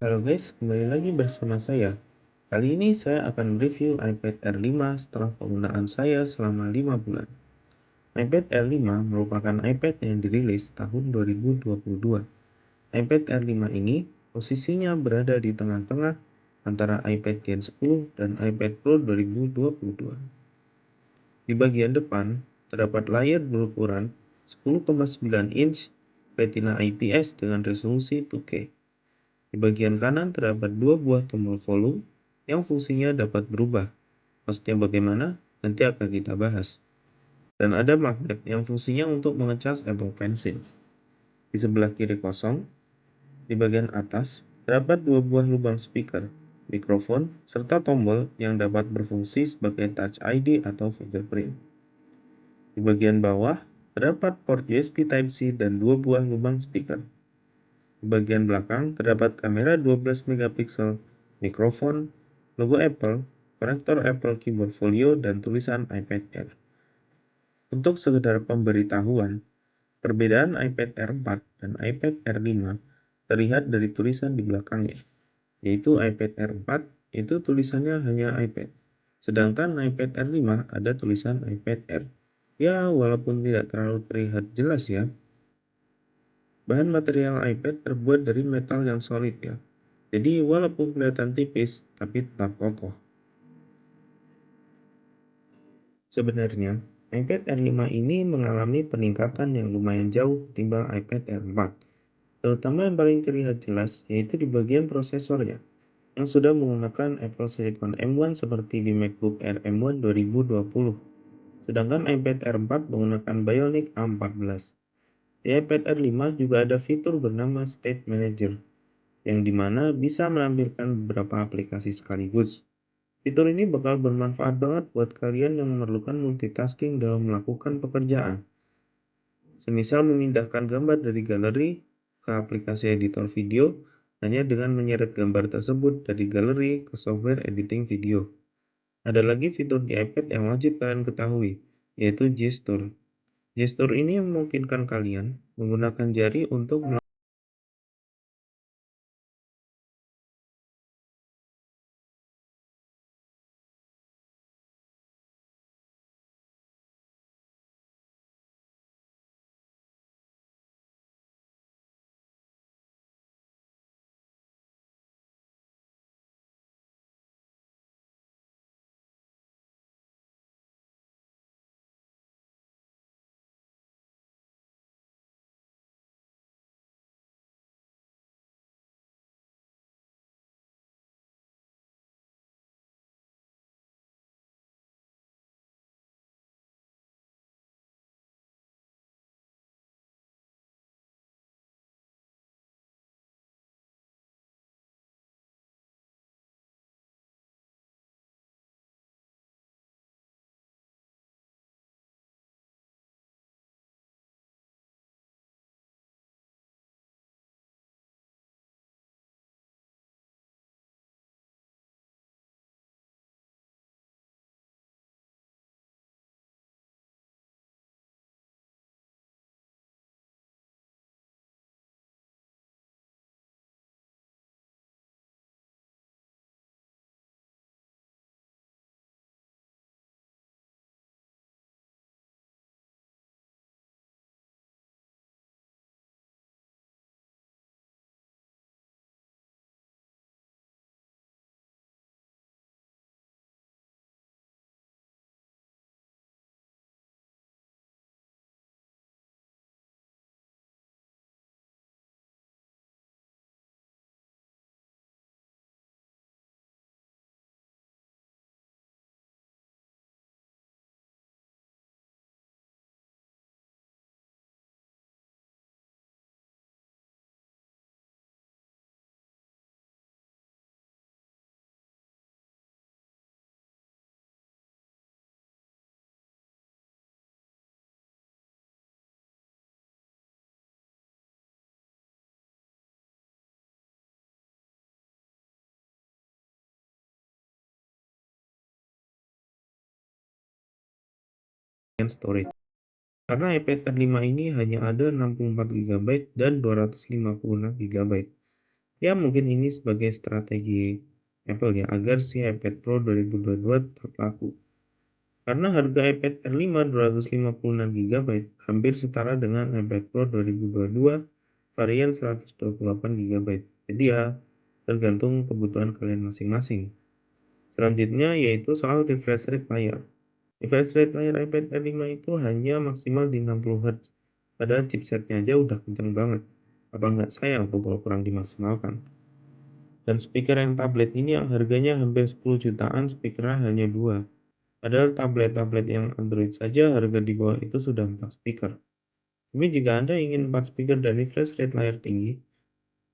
Halo guys, kembali lagi bersama saya. Kali ini saya akan review iPad Air 5 setelah penggunaan saya selama 5 bulan. iPad Air 5 merupakan iPad yang dirilis tahun 2022. iPad Air 5 ini posisinya berada di tengah-tengah antara iPad Gen 10 dan iPad Pro 2022. Di bagian depan, terdapat layar berukuran 10,9 inch Retina IPS dengan resolusi 2K. Di bagian kanan terdapat dua buah tombol volume yang fungsinya dapat berubah. Maksudnya bagaimana? Nanti akan kita bahas. Dan ada magnet yang fungsinya untuk mengecas Apple Pencil. Di sebelah kiri kosong, di bagian atas, terdapat dua buah lubang speaker, mikrofon, serta tombol yang dapat berfungsi sebagai Touch ID atau fingerprint. Di bagian bawah, terdapat port USB Type-C dan dua buah lubang speaker. Di bagian belakang terdapat kamera 12 megapiksel, mikrofon, logo Apple, konektor Apple Keyboard Folio, dan tulisan iPad Air. Untuk sekedar pemberitahuan, perbedaan iPad Air 4 dan iPad Air 5 terlihat dari tulisan di belakangnya, yaitu iPad Air 4 itu tulisannya hanya iPad, sedangkan iPad Air 5 ada tulisan iPad Air. Ya, walaupun tidak terlalu terlihat jelas ya. Bahan material iPad terbuat dari metal yang solid ya. Jadi walaupun kelihatan tipis, tapi tetap kokoh. Sebenarnya, iPad Air 5 ini mengalami peningkatan yang lumayan jauh ketimbang iPad Air 4. Terutama yang paling terlihat jelas yaitu di bagian prosesornya, yang sudah menggunakan Apple Silicon M1 seperti di MacBook Air M1 2020. Sedangkan iPad Air 4 menggunakan Bionic A14. Di iPad Air 5 juga ada fitur bernama State Manager, yang dimana bisa menampilkan beberapa aplikasi sekaligus. Fitur ini bakal bermanfaat banget buat kalian yang memerlukan multitasking dalam melakukan pekerjaan. Semisal memindahkan gambar dari galeri ke aplikasi editor video hanya dengan menyeret gambar tersebut dari galeri ke software editing video. Ada lagi fitur di iPad yang wajib kalian ketahui, yaitu Gesture. Gesture ini memungkinkan kalian menggunakan jari untuk storage. Karena iPad Air 5 ini hanya ada 64 GB dan 256 GB. Ya, mungkin ini sebagai strategi Apple ya, agar si iPad Pro 2022 tetap laku. Karena harga iPad Air 5 256 GB hampir setara dengan iPad Pro 2022 varian 128 GB. Jadi ya, tergantung kebutuhan kalian masing-masing. Selanjutnya yaitu soal refresh rate layar. Refresh rate layar iPad Air 5 itu hanya maksimal di 60 Hz. Padahal chipsetnya aja udah kenceng banget. Apa nggak sayang tuh kalau kurang dimaksimalkan? Dan speaker yang tablet ini yang harganya hampir 10 jutaan, speakernya hanya 2. Padahal tablet-tablet yang Android saja harga di bawah itu sudah 4 speaker. Tapi jika Anda ingin 4 speaker dan refresh rate layar tinggi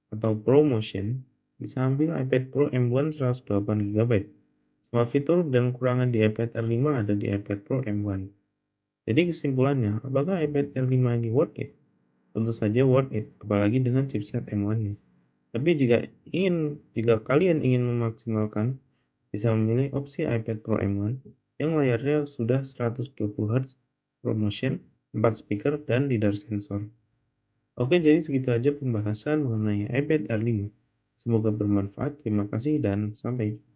atau ProMotion, bisa ambil iPad Pro M1 128 GB. Semua fitur dan kekurangan di iPad Air 5 ada di iPad Pro M1. Jadi kesimpulannya, apakah iPad Air 5 ini worth it? Tentu saja worth it, apalagi dengan chipset M1-nya. Tapi jika kalian ingin memaksimalkan, bisa memilih opsi iPad Pro M1 yang layarnya sudah 120 Hz, ProMotion, 4 speaker, dan LiDAR sensor. Oke, jadi segitu aja pembahasan mengenai iPad Air 5. Semoga bermanfaat. Terima kasih dan sampai jumpa.